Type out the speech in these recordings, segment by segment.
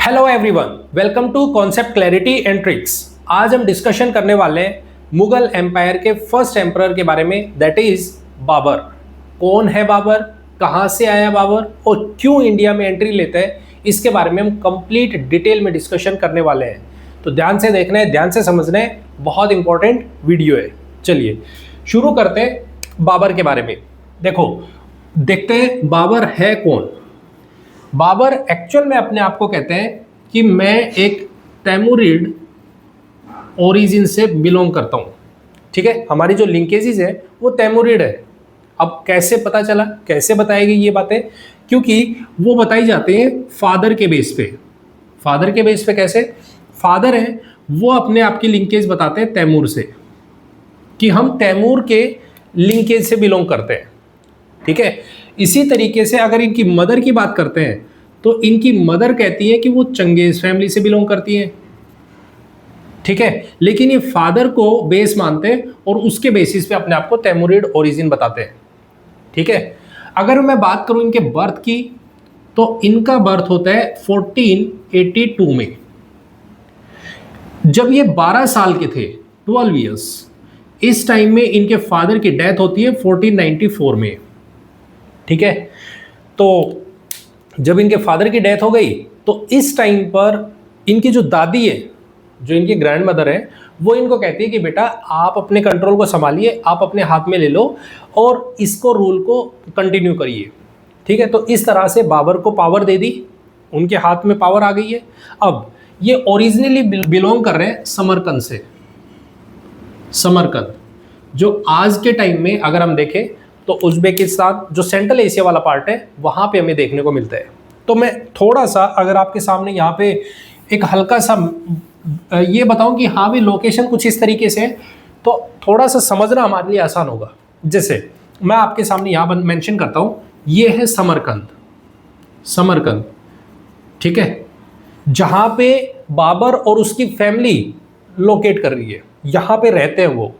Hello everyone, welcome to concept clarity and tricks. आज हम discussion करने वाले हैं मुगल एम्पायर के फर्स्ट एम्परर के बारे में, दैट इज बाबर। कौन है बाबर, कहाँ से आया बाबर और क्यों इंडिया में एंट्री लेता है, इसके बारे में हम कंप्लीट डिटेल में डिस्कशन करने वाले हैं। तो ध्यान से देखना है, ध्यान से समझना है, बहुत इंपॉर्टेंट वीडियो है। चलिए शुरू करते हैं बाबर के बारे में। देखो देखते हैं बाबर है कौन। बाबर एक्चुअल में अपने आप को कहते हैं कि मैं एक तैमूरिड ओरिजिन से बिलोंग करता हूँ। ठीक है, हमारी जो लिंकेजेस है वो तैमूरिड है। अब कैसे पता चला, कैसे बताएगी ये बातें, क्योंकि वो बताई जाती हैं फादर के बेस पे। फादर के बेस पे कैसे, फादर है वो अपने आप की लिंकेज बताते हैं तैमूर से, कि हम तैमूर के लिंकेज से बिलोंग करते हैं। ठीक है, इसी तरीके से अगर इनकी मदर की बात करते हैं तो इनकी मदर कहती है कि वो चंगेज फैमिली से बिलोंग करती हैं। ठीक है, लेकिन ये फादर को बेस मानते हैं और उसके बेसिस पे अपने आप को तैमूरिड ओरिजिन बताते हैं। ठीक है, अगर मैं बात करूं इनके बर्थ की तो इनका बर्थ होता है 1482 में। जब ये 12 साल के थे, 12 ईयर्स, इस टाइम में इनके फादर की डेथ होती है 1494 में। ठीक है, तो जब इनके फादर की डेथ हो गई तो इस टाइम पर इनकी जो दादी है, जो इनकी ग्रैंड मदर है, वो इनको कहती है कि बेटा आप अपने कंट्रोल को संभालिए, आप अपने हाथ में ले लो और इसको रूल को कंटिन्यू करिए। ठीक है, तो इस तरह से बाबर को पावर दे दी, उनके हाथ में पावर आ गई है। अब ये ओरिजिनली बिलोंग कर रहे हैं समरकंद से। समरकंद जो आज के टाइम में अगर हम देखें तो उज्बेकिस्तान, जो सेंट्रल एशिया वाला पार्ट है, वहाँ पे हमें देखने को मिलता है। तो मैं थोड़ा सा अगर आपके सामने यहाँ पे एक हल्का सा ये बताऊं कि हाँ भी लोकेशन कुछ इस तरीके से है, तो थोड़ा सा समझना हमारे लिए आसान होगा। जैसे मैं आपके सामने यहाँ मेंशन करता हूँ, ये है समरकंद। समरकंद, ठीक है, जहाँ पे बाबर और उसकी फैमिली लोकेट कर रही है, यहाँ पे रहते हैं वो।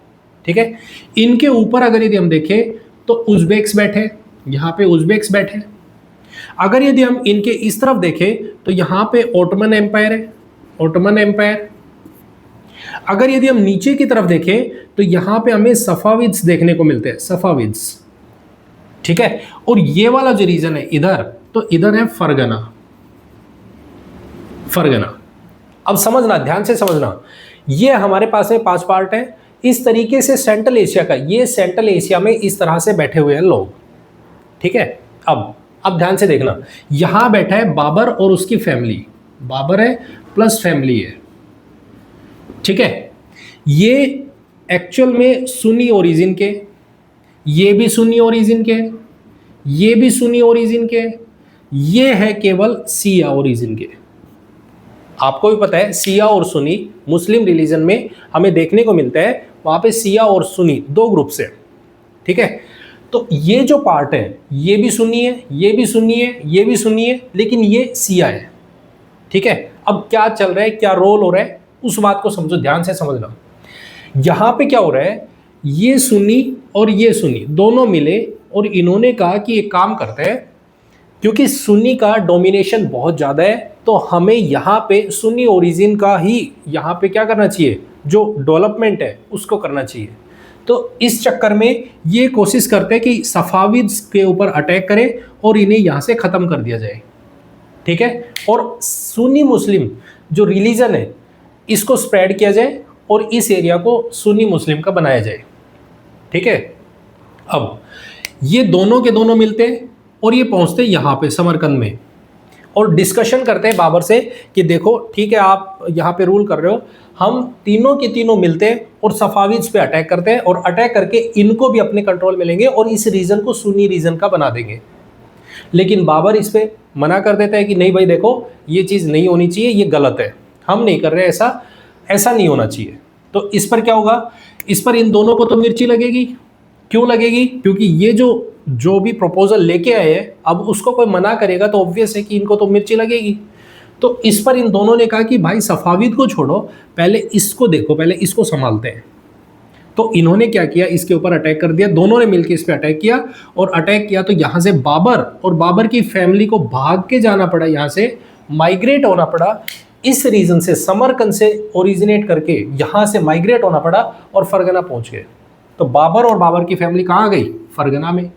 ठीक है, इनके ऊपर अगर यदि हम देखें तो उज्बेक्स बैठे, यहाँ पे उज्बेक्स बैठे। अगर यदि हम इनके इस तरफ देखें तो यहाँ पे ओटमन एम्पायर है, ओटमन एम्पायर। अगर यदि हम नीचे की तरफ देखें तो यहाँ पे हमें सफाविद्स देखने को मिलते हैं, सफाविद्स। ठीक है, और ये वाला जो रीजन है इधर, तो इधर है फरगना। फरगना, अब समझना, ध्यान से समझना, ये हमारे पास में 5 पार्ट है। इस तरीके से सेंट्रल एशिया का, ये सेंट्रल एशिया में इस तरह से बैठे हुए हैं लोग। ठीक है, अब ध्यान से देखना, यहां बैठा है बाबर और उसकी फैमिली। बाबर है प्लस फैमिली है। ठीक है, ये एक्चुअल में सुन्नी ओरिजिन के, ये भी सुन्नी ओरिजिन के, ये भी सुन्नी ओरिजिन के, ये है केवल शिया ओरिजिन के। आपको भी पता है शिया और सुन्नी मुस्लिम रिलीजन में हमें देखने को मिलता है, वहाँ पे शिया और सुन्नी 2 ग्रुप से। ठीक है, तो ये जो पार्ट है ये भी सुन्नी है, ये भी सुन्नी है, ये भी सुन्नी है, लेकिन ये शिया है। ठीक है, अब क्या चल रहा है, क्या रोल हो रहा है, उस बात को समझो, ध्यान से समझना। यहाँ पे क्या हो रहा है, ये सुन्नी और ये सुन्नी दोनों मिले और इन्होंने कहा कि एक काम करते हैं, क्योंकि सुन्नी का डोमिनेशन बहुत ज़्यादा है तो हमें यहाँ पे सुन्नी ओरिजिन का ही यहाँ पे क्या करना चाहिए, जो डेवलपमेंट है उसको करना चाहिए। तो इस चक्कर में ये कोशिश करते हैं कि सफाविद्स के ऊपर अटैक करें और इन्हें यहाँ से ख़त्म कर दिया जाए। ठीक है, और सुन्नी मुस्लिम जो रिलीजन है इसको स्प्रेड किया जाए और इस एरिया को सुन्नी मुस्लिम का बनाया जाए। ठीक है, अब ये दोनों के दोनों मिलते हैं और ये पहुंचते हैं यहाँ पे समरकंद में और डिस्कशन करते हैं बाबर से कि देखो ठीक है, आप यहाँ पे रूल कर रहे हो, हम तीनों के तीनों मिलते हैं और सफाविद्स पे अटैक करते हैं और अटैक करके इनको भी अपने कंट्रोल में लेंगे और इस रीजन को सुन्नी रीजन का बना देंगे। लेकिन बाबर इस पे मना कर देता है कि नहीं भाई देखो, ये चीज़ नहीं होनी चाहिए, ये गलत है, हम नहीं कर रहे, ऐसा ऐसा नहीं होना चाहिए। तो इस पर क्या होगा, इस पर इन दोनों को तो मिर्ची लगेगी। क्यों लगेगी, क्योंकि ये जो भी प्रपोजल लेके आए हैं, अब उसको कोई मना करेगा तो ऑब्वियस है कि इनको तो मिर्ची लगेगी। तो इस पर इन दोनों ने कहा कि भाई सफाविद को छोड़ो, पहले इसको देखो, पहले इसको संभालते हैं। तो इन्होंने क्या किया, इसके ऊपर अटैक कर दिया, दोनों ने मिलकर इस पर अटैक किया और अटैक किया तो यहाँ से बाबर और बाबर की फैमिली को भाग के जाना पड़ा यहाँ से माइग्रेट होना पड़ा इस रीजन से, समरकंद से ओरिजिनेट करके यहाँ से माइग्रेट होना पड़ा और फरगना पहुंच गए। तो बाबर और बाबर की फैमिली कहाँ गई? फरगना में।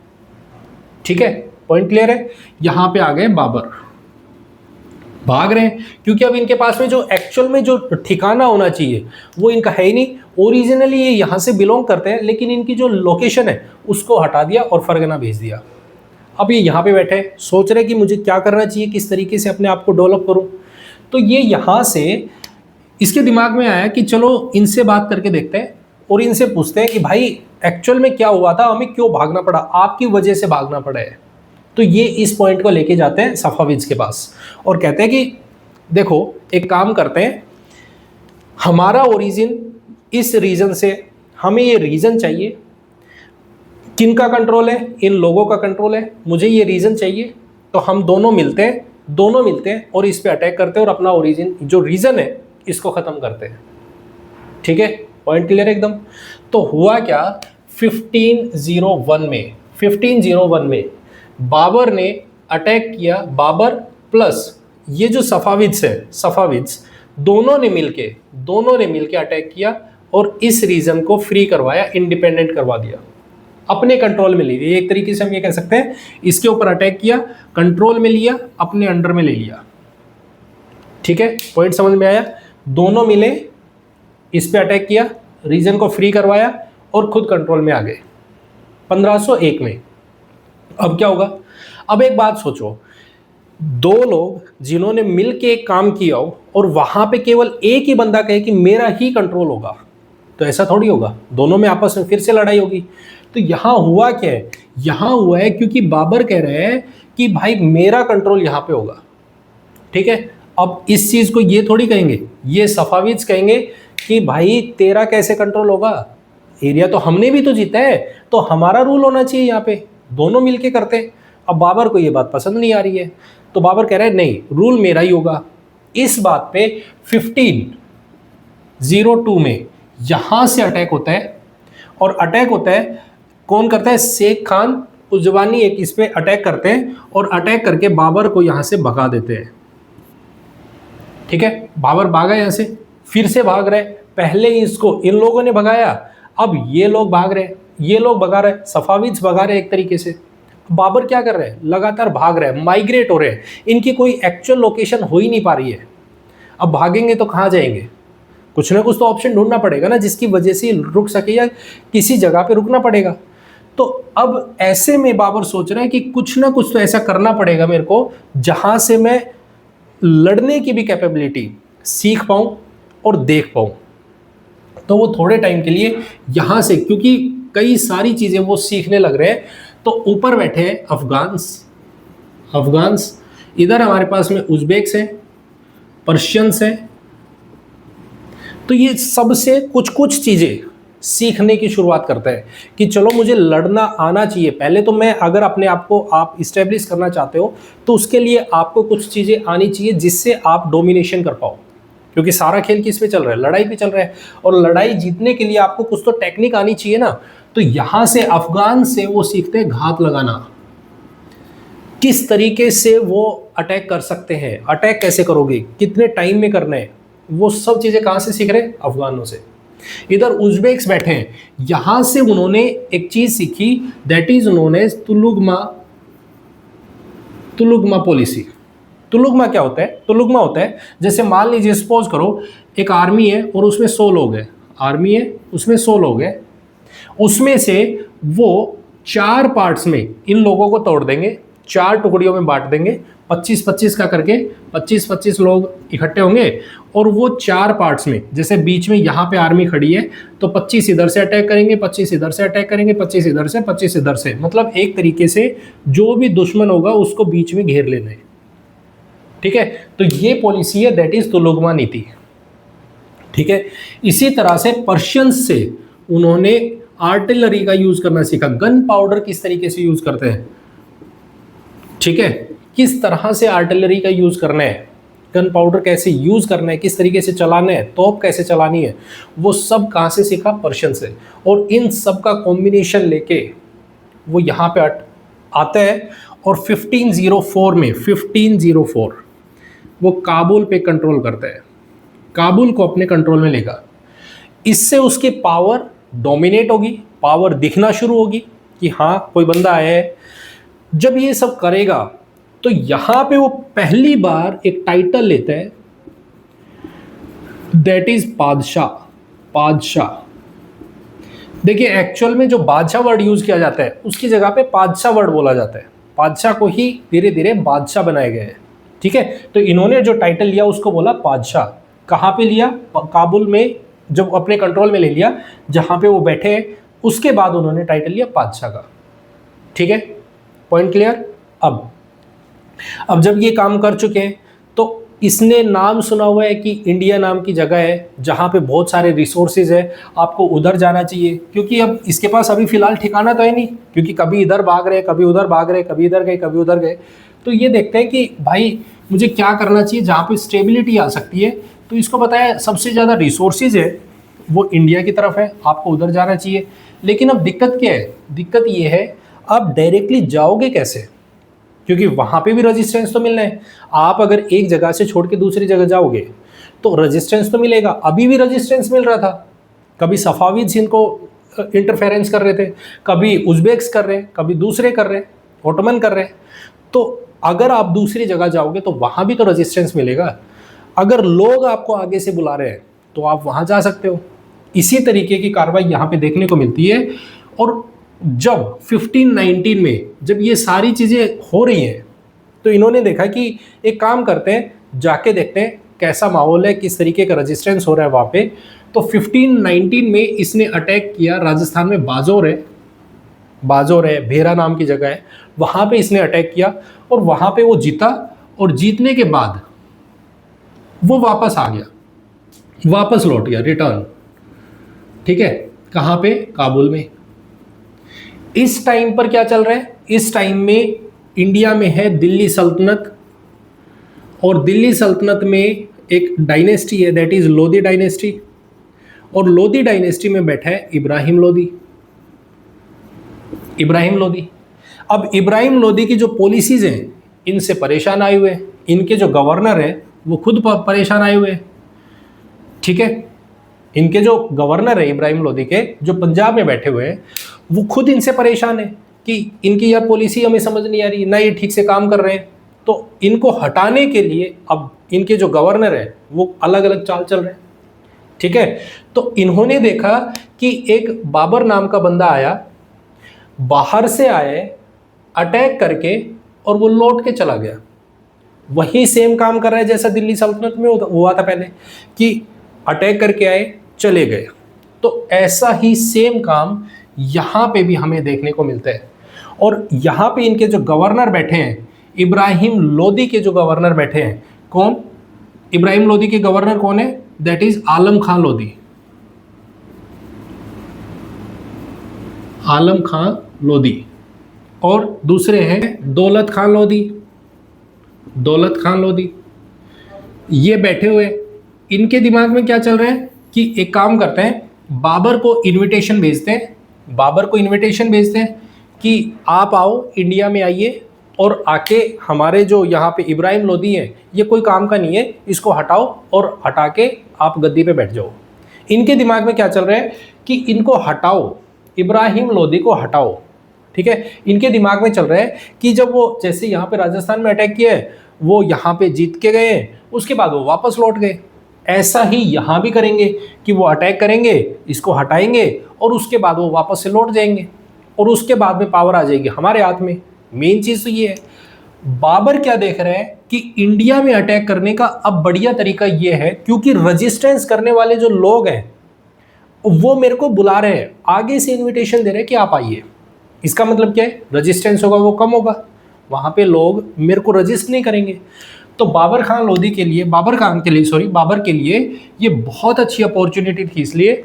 ठीक है, पॉइंट क्लियर है? यहाँ पे आ गए बाबर, भाग रहे हैं क्योंकि अब इनके पास में जो एक्चुअल में जो ठिकाना होना चाहिए वो इनका है ही नहीं। ओरिजिनली ये यहाँ से बिलोंग करते हैं, लेकिन इनकी जो लोकेशन है उसको हटा दिया और फरगना भेज दिया। अब ये यहाँ पे बैठे सोच रहे कि मुझे क्या करना चाहिए, किस तरीके से अपने आप को डेवलप करूँ। तो ये यहाँ से इसके दिमाग में आया कि चलो इनसे बात करके देखते हैं और इनसे पूछते हैं कि भाई एक्चुअल में क्या हुआ था, हमें क्यों भागना पड़ा, आपकी वजह से भागना पड़ा है। तो ये इस पॉइंट को लेके जाते हैं सफाविद्स के पास और कहते हैं कि देखो एक काम करते हैं, हमारा ओरिजिन इस रीजन से, हमें ये रीजन चाहिए। किनका कंट्रोल है? इन लोगों का कंट्रोल है। मुझे ये रीजन चाहिए, तो हम दोनों मिलते हैं और इस पे अटैक करते हैं और अपना ओरिजिन जो रीजन है इसको ख़त्म करते हैं। ठीक है, पॉइंट क्लियर एकदम। तो हुआ क्या, 1501 में बाबर ने अटैक किया। बाबर प्लस ये जो सफाविद्स दोनों ने मिलके अटैक किया और इस रीजन को फ्री करवाया, इंडिपेंडेंट करवा दिया, अपने कंट्रोल में ले लिया। एक तरीके से हम ये कह सकते हैं, इसके ऊपर अटैक किया, कंट्रोल में लिया, अपने अंडर में ले लिया। ठीक है, पॉइंट समझ में आया? दोनों मिले, इस पे अटैक किया, रीजन को फ्री करवाया और खुद कंट्रोल में आ गए 1501 में। अब क्या होगा? अब एक बात सोचो, दो लोग जिन्होंने मिलके एक काम किया हो और वहां पे केवल एक ही बंदा कहे कि मेरा ही कंट्रोल होगा, तो ऐसा थोड़ी होगा, दोनों में आपस में फिर से लड़ाई होगी। तो यहां हुआ क्या है? यहां हुआ है क्योंकि बाबर कह रहे हैं कि भाई मेरा कंट्रोल यहां पे होगा। ठीक है, अब इस चीज को ये थोड़ी कहेंगे, ये सफाविद्स कहेंगे कि भाई तेरा कैसे कंट्रोल होगा, एरिया तो हमने भी तो जीता है, तो हमारा रूल होना चाहिए यहाँ पे, दोनों मिलके करते हैं। अब बाबर को ये बात पसंद नहीं आ रही है, तो बाबर कह रहे हैं नहीं, रूल मेरा ही होगा। इस बात पे 1502 में यहां से अटैक होता है, और अटैक होता है, कौन करता है? शेख खान उजवानी एक इस पे अटैक करते हैं और अटैक करके बाबर को यहां से भगा देते हैं। ठीक है, बाबर भागा यहां से, फिर से भाग रहे, पहले इसको इन लोगों ने भगाया, अब ये लोग भाग रहे, ये लोग भगा रहे, सफाविद्स भगा रहे एक तरीके से। बाबर क्या कर रहे हैं? लगातार भाग रहे हैं, माइग्रेट हो रहे हैं, इनकी कोई एक्चुअल लोकेशन हो ही नहीं पा रही है। अब भागेंगे तो कहाँ जाएंगे? कुछ ना कुछ तो ऑप्शन ढूंढना पड़ेगा ना, जिसकी वजह से रुक सके या किसी जगह पे रुकना पड़ेगा। तो अब ऐसे में बाबर सोच रहे हैं कि कुछ ना कुछ तो ऐसा करना पड़ेगा मेरे को जहां से मैं लड़ने की भी कैपेबिलिटी सीख पाऊं और देख पाऊं। तो वो थोड़े टाइम के लिए यहां से, क्योंकि कई सारी चीजें वो सीखने लग रहे हैं, तो ऊपर बैठे हैं अफगान्स, इधर हमारे पास में उज़्बेक्स हैं, पर्शियंस हैं। तो ये सबसे कुछ कुछ चीजें सीखने की शुरुआत करता है कि चलो मुझे लड़ना आना चाहिए। पहले तो मैं, अगर अपने आप को आप इस्टेब्लिश करना चाहते हो तो उसके लिए आपको कुछ चीजें आनी चाहिए जिससे आप डोमिनेशन कर पाओ, क्योंकि सारा खेल किस पे चल रहा है? लड़ाई पे चल रहा है, और लड़ाई जीतने के लिए आपको कुछ तो टेक्निक आनी चाहिए ना। तो यहां से अफगान से वो सीखते हैं घात लगाना, किस तरीके से वो अटैक कर सकते हैं, अटैक कैसे करोगे, कितने टाइम में करना है, वो सब चीजें कहां से सीख रहे हैं? अफगानों से। इधर उज़्बेक्स बैठे हैं, यहां से उन्होंने एक चीज सीखी, that is known as tulughma policy. Tulughma क्या होता है? तुलुगमा होता है, जैसे मान लीजिए सपोज करो एक आर्मी है और उसमें 100 लोग हैं, आर्मी है उसमें 100 लोग हैं, उसमें से वो 4 पार्ट्स में इन लोगों को तोड़ देंगे, 4 टुकड़ियों में बांट देंगे, 25-25 का करके 25-25 लोग इकट्ठे होंगे, और वो 4 पार्ट्स में, जैसे बीच में यहाँ पे आर्मी खड़ी है तो 25 इधर से अटैक करेंगे, 25 इधर से अटैक करेंगे, 25 इधर से, 25 इधर से, मतलब एक तरीके से जो भी दुश्मन होगा उसको बीच में घेर लेना है। ठीक है, तो ये पॉलिसी है, दैट इज तुलुगमा नीति। ठीक है, इसी तरह से पर्शियंस से उन्होंने आर्टिलरी का यूज करना सीखा, गन पाउडर किस तरीके से यूज करते हैं। ठीक है, किस तरह से आर्टिलरी का यूज करना है, गन पाउडर कैसे यूज करना है, किस तरीके से चलाना है, तोप कैसे चलानी है, वो सब कहाँ से सीखा? पर्शियन से। और इन सब का कॉम्बिनेशन लेके वो यहाँ पे आता है, और 1504 वो काबुल पे कंट्रोल करता है, काबुल को अपने कंट्रोल में लेगा। इससे उसकी पावर डोमिनेट होगी, पावर दिखना शुरू होगी कि हाँ कोई बंदा आया है। जब ये सब करेगा तो यहां पे वो पहली बार एक टाइटल लेता है, दैट इज बादशाह। बादशाह, देखिए एक्चुअल में जो बादशाह वर्ड यूज किया जाता है उसकी जगह पे बादशाह वर्ड बोला जाता है। बादशाह को ही धीरे धीरे बादशाह बनाया गया है, ठीक है। तो इन्होंने जो टाइटल लिया उसको बोला बादशाह। कहाँ पे लिया? काबुल में, जब अपने कंट्रोल में ले लिया जहां पे वो बैठे हैं, उसके बाद उन्होंने टाइटल लिया बादशाह का, ठीक है। Point clear? अब जब ये काम कर चुके हैं तो इसने नाम सुना हुआ है कि इंडिया नाम की जगह है जहाँ पे बहुत सारे रिसोर्सेज है, आपको उधर जाना चाहिए। क्योंकि अब इसके पास अभी फ़िलहाल ठिकाना तो है नहीं, क्योंकि कभी इधर भाग रहे, कभी उधर भाग रहे, कभी इधर गए, कभी उधर गए। तो ये देखते हैं कि भाई मुझे क्या करना चाहिए जहाँ पे स्टेबिलिटी आ सकती है। तो इसको बताया सबसे ज़्यादा रिसोर्सेज है वो इंडिया की तरफ है, आपको उधर जाना चाहिए। लेकिन अब दिक्कत क्या है? दिक्कत ये है आप डायरेक्टली जाओगे कैसे? क्योंकि वहाँ पे भी रेजिस्टेंस तो मिलना है। आप अगर एक जगह से छोड़ के दूसरी जगह जाओगे तो रेजिस्टेंस तो मिलेगा। अभी भी रेजिस्टेंस मिल रहा था, कभी सफाविद्स इनको इंटरफेरेंस कर रहे थे, कभी उज़्बेक्स कर रहे हैं, कभी दूसरे कर रहे हैं, ओटोमन कर रहे हैं। तो अगर आप दूसरी जगह जाओगे तो वहाँ भी तो रेजिस्टेंस मिलेगा। अगर लोग आपको आगे से बुला रहे हैं तो आप वहाँ जा सकते हो। इसी तरीके की कार्रवाई यहाँ पे देखने को मिलती है। और जब 1519 में जब ये सारी चीज़ें हो रही हैं तो इन्होंने देखा कि एक काम करते हैं, जाके देखते हैं कैसा माहौल है, किस तरीके का रेजिस्टेंस हो रहा है वहाँ पे। तो 1519 में इसने अटैक किया। राजस्थान में बाजोर है, भेरा नाम की जगह है, वहाँ पे इसने अटैक किया और वहाँ पे वो जीता। और जीतने के बाद वो वापस आ गया, वापस लौट गया, रिटर्न, ठीक है। कहाँ पे? काबुल में। इस टाइम पर क्या चल रहा है? इस टाइम में इंडिया में है दिल्ली सल्तनत, और दिल्ली सल्तनत में एक डायनेस्टी है, दैट इज लोधी डायनेस्टी। और लोधी डायनेस्टी में बैठा है इब्राहिम लोधी। इब्राहिम लोधी, अब इब्राहिम लोधी की जो पॉलिसीज हैं इनसे परेशान आए हुए हैं। इनके जो गवर्नर है वो खुद परेशान आए हुए हैं, ठीक है। इनके जो गवर्नर है इब्राहिम लोधी के, जो पंजाब में बैठे हुए हैं, वो खुद इनसे परेशान है कि इनकी यह पॉलिसी हमें समझ नहीं आ रही, ना ये ठीक से काम कर रहे हैं। तो इनको हटाने के लिए अब इनके जो गवर्नर है वो अलग अलग चाल चल रहे हैं, ठीक है। तो इन्होंने देखा कि एक बाबर नाम का बंदा आया, बाहर से आए, अटैक करके और वो लौट के चला गया। वही सेम काम कर रहा है जैसा दिल्ली सल्तनत में हुआ था पहले, कि अटैक करके आए, चले गए। तो ऐसा ही सेम काम यहाँ पे भी हमें देखने को मिलता है। और यहाँ पे इनके जो गवर्नर बैठे हैं, इब्राहिम लोधी के जो गवर्नर बैठे हैं, कौन? इब्राहिम लोधी के गवर्नर कौन है? दैट इज आलम खान लोधी। आलम खान लोधी। और दूसरे हैं दौलत खान लोधी। दौलत खान लोधी ये बैठे हुए। इनके दिमाग में क्या चल रहा है कि एक काम करते हैं, बाबर को इनविटेशन भेजते हैं, बाबर को इनविटेशन भेजते हैं कि आप आओ, इंडिया में आइए और आके हमारे जो यहाँ पे इब्राहिम लोधी हैं, ये कोई काम का नहीं है, इसको हटाओ और हटा के आप गद्दी पे बैठ जाओ। इनके दिमाग में क्या चल रहा है कि इनको हटाओ, इब्राहिम लोधी को हटाओ, ठीक है। इनके दिमाग में चल रहा है कि जब वो जैसे यहाँ पे राजस्थान में अटैक किया है, वो यहाँ पे जीत के गए हैं, उसके बाद वो वापस लौट गए। ऐसा ही यहाँ भी करेंगे कि वो अटैक करेंगे, इसको हटाएंगे और उसके बाद वो वापस से लौट जाएंगे और उसके बाद में पावर आ जाएगी हमारे हाथ में। मेन चीज़ तो ये है। बाबर क्या देख रहे हैं कि इंडिया में अटैक करने का अब बढ़िया तरीका ये है, क्योंकि रजिस्टेंस करने वाले जो लोग हैं वो मेरे को बुला रहे हैं, आगे से इन्विटेशन दे रहे हैं कि आप आइए। इसका मतलब क्या है? रजिस्टेंस होगा वो कम होगा, वहाँ पे लोग मेरे को रजिस्ट नहीं करेंगे। तो बाबर के लिए ये बहुत अच्छी अपॉर्चुनिटी थी, इसलिए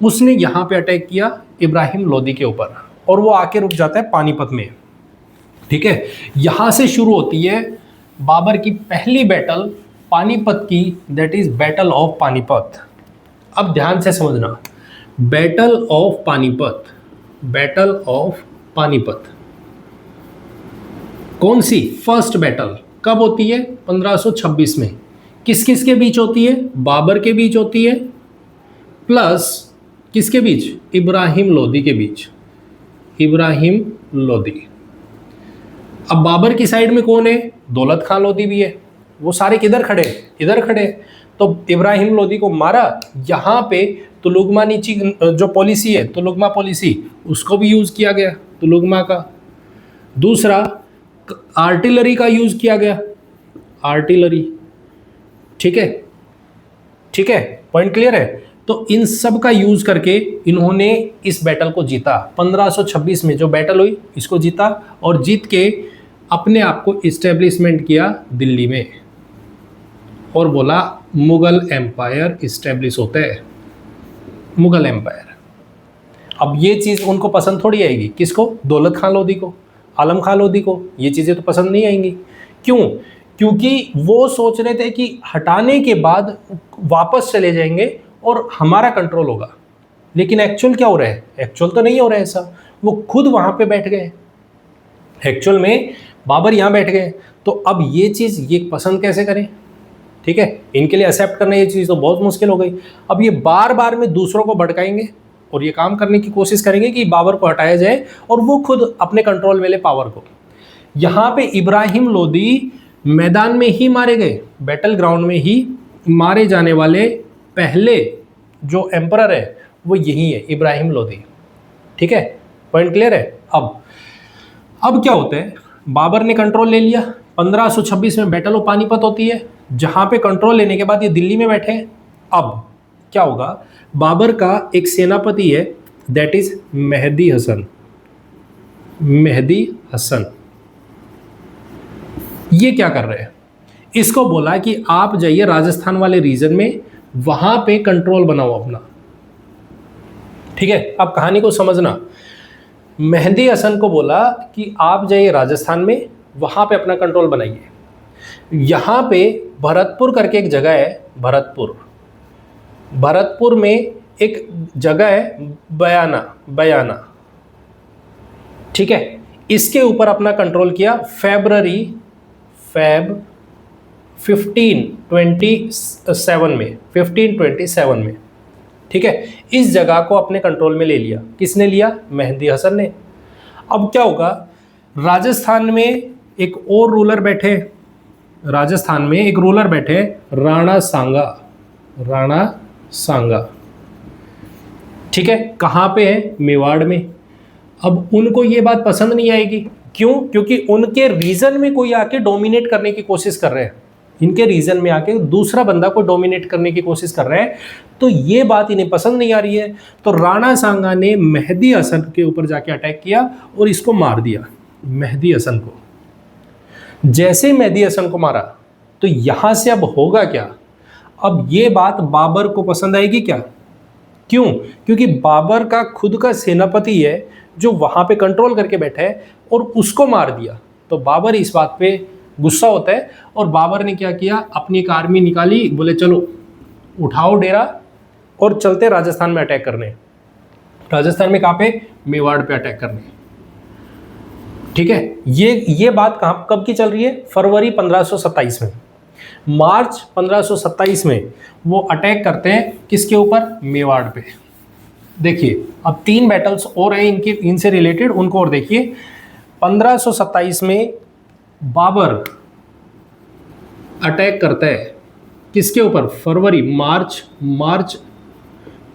उसने यहाँ पे अटैक किया इब्राहिम लोधी के ऊपर और वो आके रुक जाता है पानीपत में, ठीक है। यहाँ से शुरू होती है बाबर की पहली बैटल पानीपत की, that is battle of Panipat. अब ध्यान से समझना, battle of Panipat, battle of Panipat कौन सी? फर्स्ट बैटल, कब होती है? 1526 में। किस किस के बीच होती है? बाबर के बीच होती है, प्लस किसके बीच? इब्राहिम लोदी के बीच। इब्राहिम लोदी। अब बाबर की साइड में कौन है? दौलत खान लोदी भी है। वो सारे किधर खड़े? इधर खड़े। तो इब्राहिम लोदी को मारा। यहाँ पे तुलुगमा नीची जो पॉलिसी है, तुलुगमा पॉलिसी, उसको भी यूज किया गया, तुलुगमा का। दूसरा, आर्टिलरी का यूज किया गया, आर्टिलरी। ठीक है, ठीक है, पॉइंट क्लियर है। तो इन सब का यूज करके इन्होंने इस बैटल को जीता। 1526 में जो बैटल हुई, इसको जीता, और जीत के अपने आप को इस्टेब्लिशमेंट किया दिल्ली में, और बोला मुगल एम्पायर इस्टेब्लिश होता है, मुगल एम्पायर। अब ये चीज़ उनको पसंद थोड़ी आएगी। किसको? दौलत खान लोदी को, आलम खान लोदी को। ये चीज़ें तो पसंद नहीं आएंगी। क्यों? क्योंकि वो सोच रहे थे कि हटाने के बाद वापस चले जाएंगे और हमारा कंट्रोल होगा। लेकिन एक्चुअल क्या हो रहा है? एक्चुअल तो नहीं हो रहा है ऐसा। वो खुद वहाँ पे बैठ गए। एक्चुअल में बाबर यहाँ बैठ गए। तो अब ये चीज़ ये पसंद कैसे करें? ठीक है, इनके लिए एक्सेप्ट करना ये चीज़ तो बहुत मुश्किल हो गई। अब ये बार बार में दूसरों को भड़काएंगे और ये काम करने की कोशिश करेंगे कि बाबर को हटाया जाए और वो खुद अपने कंट्रोल में ले पावर को। यहाँ पे इब्राहिम लोदी मैदान में ही मारे गए, बैटल ग्राउंड में ही मारे जाने वाले पहले जो एम्परर है वो यही है, इब्राहिम लोदी। ठीक है, पॉइंट क्लियर है। अब क्या होता है? बाबर ने कंट्रोल ले लिया। 1526 में बैटल ऑफ पानीपत होती है, जहां पे कंट्रोल लेने के बाद ये दिल्ली में बैठे हैं। अब क्या होगा? बाबर का एक सेनापति है, दैट इज मेहदी हसन। मेहदी हसन ये क्या कर रहे हैं? इसको बोला कि आप जाइए राजस्थान वाले रीजन में, वहां पे कंट्रोल बनाओ अपना। ठीक है, अब कहानी को समझना। मेहदी हसन को बोला कि आप जाइए राजस्थान में, वहां पे अपना कंट्रोल बनाइए। यहां पे भरतपुर करके एक जगह है, भरतपुर। भरतपुर में एक जगह है बयाना। ठीक है, इसके ऊपर अपना कंट्रोल किया फेब 1527 में। ठीक है, इस जगह को अपने कंट्रोल में ले लिया। किसने लिया? मेहदी हसन ने। अब क्या होगा? राजस्थान में एक और रूलर बैठे, राजस्थान में एक रूलर बैठे, राणा सांगा। ठीक है, कहाँ पे है? मेवाड़ में। अब उनको ये बात पसंद नहीं आएगी। क्यों? क्योंकि उनके रीजन में कोई आके डोमिनेट करने की कोशिश कर रहे हैं, इनके रीजन में आके दूसरा बंदा को डोमिनेट करने की कोशिश कर रहे हैं। तो ये बात इन्हें पसंद नहीं आ रही है। तो राणा सांगा ने मेहदी हसन के ऊपर जाके अटैक किया और इसको मार दिया, मेहदी हसन को। जैसे मेहदी हसन को मारा तो यहां से अब होगा क्या? अब ये बात बाबर को पसंद आएगी क्या? क्यों? क्योंकि बाबर का खुद का सेनापति है जो वहां पे कंट्रोल करके बैठा है और उसको मार दिया। तो बाबर इस बात पे गुस्सा होता है और बाबर ने क्या किया? अपनी एक आर्मी निकाली, बोले चलो उठाओ डेरा और चलते राजस्थान में अटैक करने। राजस्थान में कहाँ पे? मेवाड़ पे अटैक करने। ठीक है, ये बात कब की चल रही है? फरवरी 1527 में। मार्च 1527 में वो अटैक करते हैं किसके ऊपर? मेवाड़ पे। देखिए, अब 3 बैटल्स और हैं इनसे रिलेटेड, उनको और देखिए। 1527 में बाबर अटैक करता है किसके ऊपर? मार्च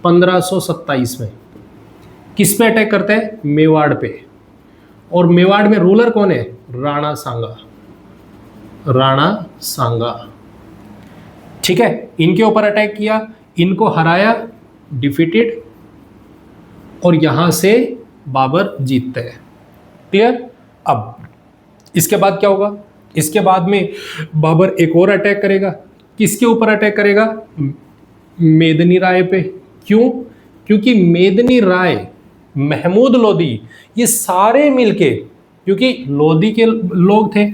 1527 में किस पे अटैक करता है? मेवाड़ पे। और मेवाड़ में रूलर कौन है? राणा सांगा। ठीक है, इनके ऊपर अटैक किया, इनको हराया, डिफीटेड, और यहां से बाबर जीतते हैं। क्लियर? अब इसके बाद क्या होगा? इसके बाद में बाबर एक और अटैक करेगा। किसके ऊपर अटैक करेगा? मेदिनी राय पे। क्यों? क्योंकि मेदिनी राय, महमूद लोदी, ये सारे मिलके, क्योंकि लोदी के लोग थे,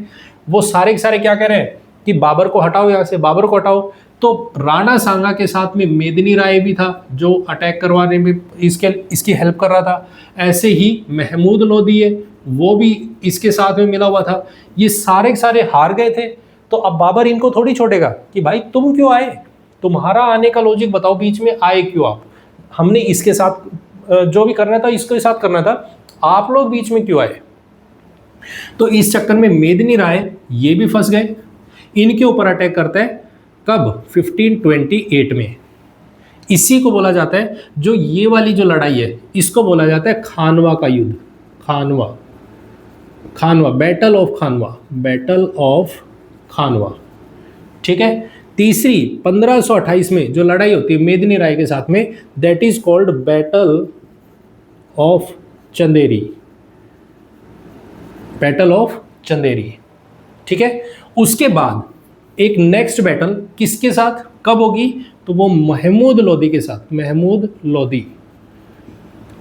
वो सारे के सारे क्या कह रहे हैं कि बाबर को हटाओ, यहाँ से बाबर को हटाओ। तो राणा सांगा के साथ में मेदिनी राय भी था जो अटैक करवाने में इसकी हेल्प कर रहा था। ऐसे ही महमूद लोदी है, वो भी इसके साथ में मिला हुआ था। ये सारे के सारे हार गए थे। तो अब बाबर इनको थोड़ी छोड़ेगा कि भाई तुम क्यों आए, तुम्हारा आने का लॉजिक बताओ, बीच में आए क्यों आप, हमने इसके साथ जो भी करना था इसके साथ करना था, आप लोग बीच में क्यों आए। तो इस चक्कर में मेदिनी राय ये भी फंस गए, इनके ऊपर अटैक करता है। कब? 1528 में। इसी को बोला जाता है, जो ये वाली जो लड़ाई है इसको बोला जाता है खानवा का युद्ध। Khanwa, battle of Khanwa, battle of Khanwa. ठीक है। तीसरी 1528 में जो लड़ाई होती है मेदिनी राय के साथ में, that is called battle of Chanderi, battle of Chanderi. ठीक है। उसके बाद एक नेक्स्ट बैटल किसके साथ कब होगी? तो वो महमूद लोदी के साथ। महमूद लोदी,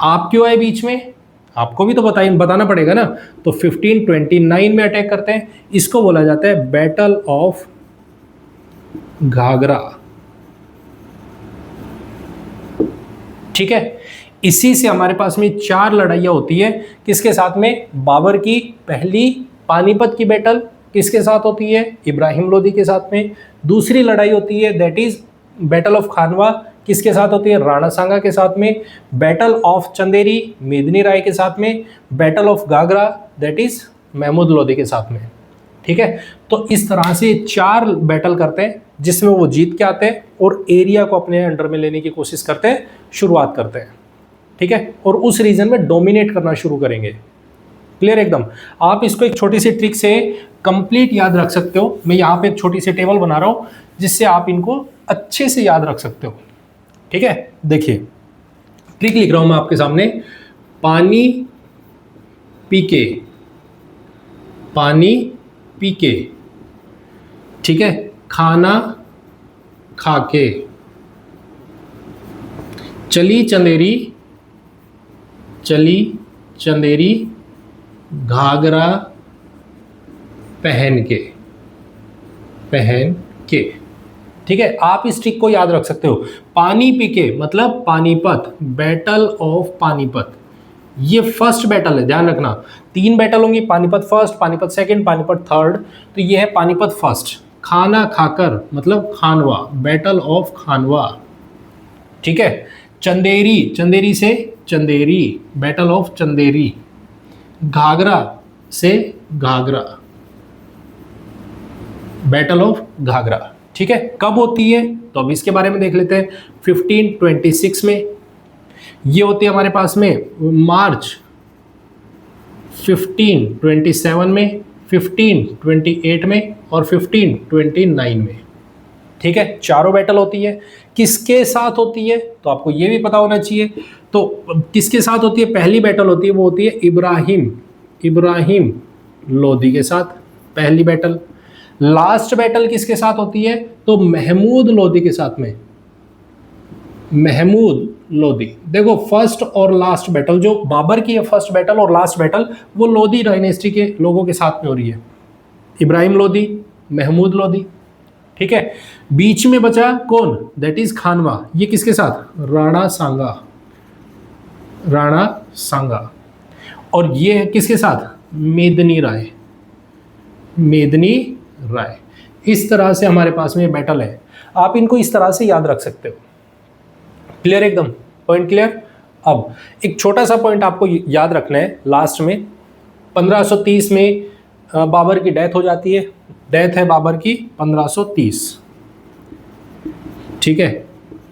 आप क्यों आए बीच में, आपको भी तो बताना पड़ेगा ना। तो 1529 में अटैक करते हैं, इसको बोला जाता है बैटल ऑफ घाघरा। ठीक है। इसी से हमारे पास में 4 लड़ाइयाँ होती है, किसके साथ में? बाबर की पहली पानीपत की बैटल किसके साथ होती है? इब्राहिम लोदी के साथ में। दूसरी लड़ाई होती है दैट इज बैटल ऑफ खानवा, किसके साथ होती है? राणा सांगा के साथ में। बैटल ऑफ चंदेरी मेदिनी राय के साथ में। Battle of Ghaghra that is Mahmud Lodi के साथ में। ठीक है। तो इस तरह से 4 बैटल करते हैं जिसमें वो जीत के आते हैं और एरिया को अपने अंडर में लेने की कोशिश करते हैं, शुरुआत करते हैं। ठीक है। और उस रीजन में डोमिनेट करना शुरू करेंगे। क्लियर एकदम। आप इसको एक छोटी सी ट्रिक से कंप्लीट याद रख सकते हो। मैं यहाँ पे एक छोटी सी टेबल बना रहा हूँ जिससे आप इनको अच्छे से याद रख सकते हो। ठीक है। देखिए ट्रिक लिख रहा हूँ मैं आपके सामने। पानी पी के, पानी पी के, ठीक है, खाना खा के, चली चंदेरी, चली चंदेरी, घाघरा पहन के, पहन के। ठीक है। आप इस ट्रिक को याद रख सकते हो। पानी पी के मतलब पानीपत, बैटल ऑफ पानीपत। ये फर्स्ट बैटल है, ध्यान रखना। 3 बैटल होंगी, Panipat first, Panipat second, Panipat third. तो ये है पानीपत फर्स्ट। खाना खाकर मतलब खानवा, बैटल ऑफ खानवा। ठीक है। चंदेरी, चंदेरी से चंदेरी, बैटल ऑफ चंदेरी। घाघरा से घाघरा, बैटल ऑफ घाघरा। ठीक है। कब होती है तो अब इसके बारे में देख लेते हैं। 1526 में ये होती है हमारे पास में। मार्च 1527 में, 1528 में और 1529 में। ठीक है। चारों बैटल होती है। किसके साथ होती है तो आपको ये भी पता होना चाहिए। तो किसके साथ होती है? पहली बैटल होती है वो होती है इब्राहिम लोदी के साथ, पहली बैटल। लास्ट बैटल किसके साथ होती है? तो महमूद लोदी के साथ में, महमूद लोदी। देखो फर्स्ट और लास्ट बैटल जो बाबर की है, फर्स्ट बैटल और लास्ट बैटल, वो लोदी डायनेस्टी के लोगों के साथ में हो रही है। इब्राहिम लोदी, महमूद लोदी। ठीक है। बीच में बचा कौन? दैट इज खानवा। ये किसके साथ? राणा सांगा, राणा सांगा। और ये है किसके साथ? मेदिनी राय, मेदिनी राय। इस तरह से हमारे पास में बैटल है। आप इनको इस तरह से याद रख सकते हो। क्लियर एकदम, पॉइंट क्लियर। अब एक छोटा सा पॉइंट आपको याद रखना है लास्ट में। 1530 में बाबर की डेथ हो जाती है। डेथ है बाबर की 1530। ठीक है।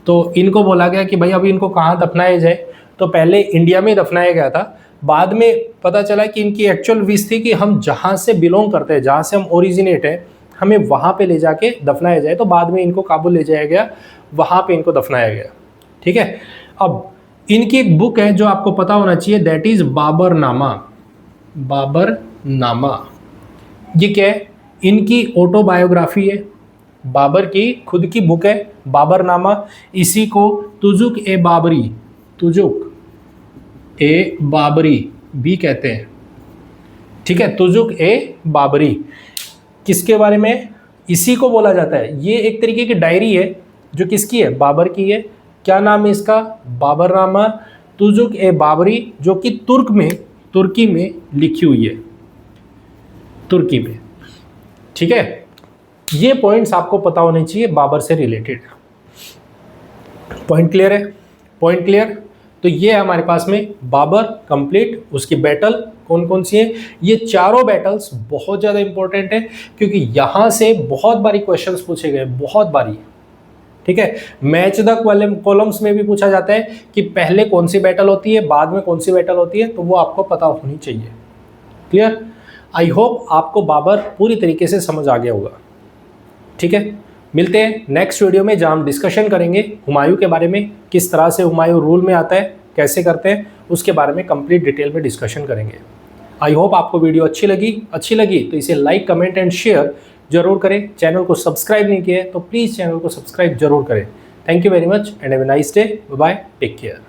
तो इनको बोला गया कि भाई अभी इनको कहाँ दफनाया जाए। तो पहले इंडिया में दफनाया गया था। बाद में पता चला कि इनकी एक्चुअल विश थी कि हम जहाँ से बिलोंग करते हैं, जहाँ से हम ओरिजिनेट है, हमें वहाँ पे ले जाके दफनाया जाए। तो बाद में इनको काबुल ले जाया गया, वहाँ पे इनको दफनाया गया। ठीक है। अब इनकी एक बुक है जो आपको पता होना चाहिए, दैट इज बाबरनामा। बाबरनामा ये क्या है? इनकी ऑटोबायोग्राफी है, बाबर की खुद की बुक है बाबरनामा। इसी को तुजुक ए बाबरी, तुजुक ए बाबरी भी कहते हैं। ठीक है। तुजुक ए बाबरी किसके बारे में? इसी को बोला जाता है, ये एक तरीके की डायरी है जो किसकी है, बाबर की है। क्या नाम है इसका, बाबरनामा तुजुक ए बाबरी, जो कि तुर्की में लिखी हुई है, तुर्की में। ठीक है, ये पॉइंट्स आपको पता होने चाहिए बाबर से रिलेटेड। पॉइंट क्लियर है, पॉइंट क्लियर। तो ये हमारे पास में बाबर कंप्लीट, उसकी बैटल कौन कौन सी है, ये चारों बैटल्स बहुत ज़्यादा इंपॉर्टेंट है क्योंकि यहाँ से बहुत बारी क्वेश्चंस पूछे गए, बहुत बारी। ठीक है, मैच द कॉलम्स में भी पूछा जाता है कि पहले कौन सी बैटल होती है, बाद में कौन सी बैटल होती है, तो वो आपको पता होनी चाहिए। क्लियर। आई होप आपको बाबर पूरी तरीके से समझ आ गया होगा। ठीक है, मिलते हैं नेक्स्ट वीडियो में जहां हम डिस्कशन करेंगे हुमायूं के बारे में, किस तरह से हुमायूं रूल में आता है, कैसे करते हैं, उसके बारे में कंप्लीट डिटेल में डिस्कशन करेंगे। आई होप आपको वीडियो अच्छी लगी तो इसे लाइक, कमेंट एंड शेयर जरूर करें। चैनल को सब्सक्राइब नहीं किया है तो प्लीज़ चैनल को सब्सक्राइब जरूर करें। Thank you very much and have a nice day. Bye bye, take care.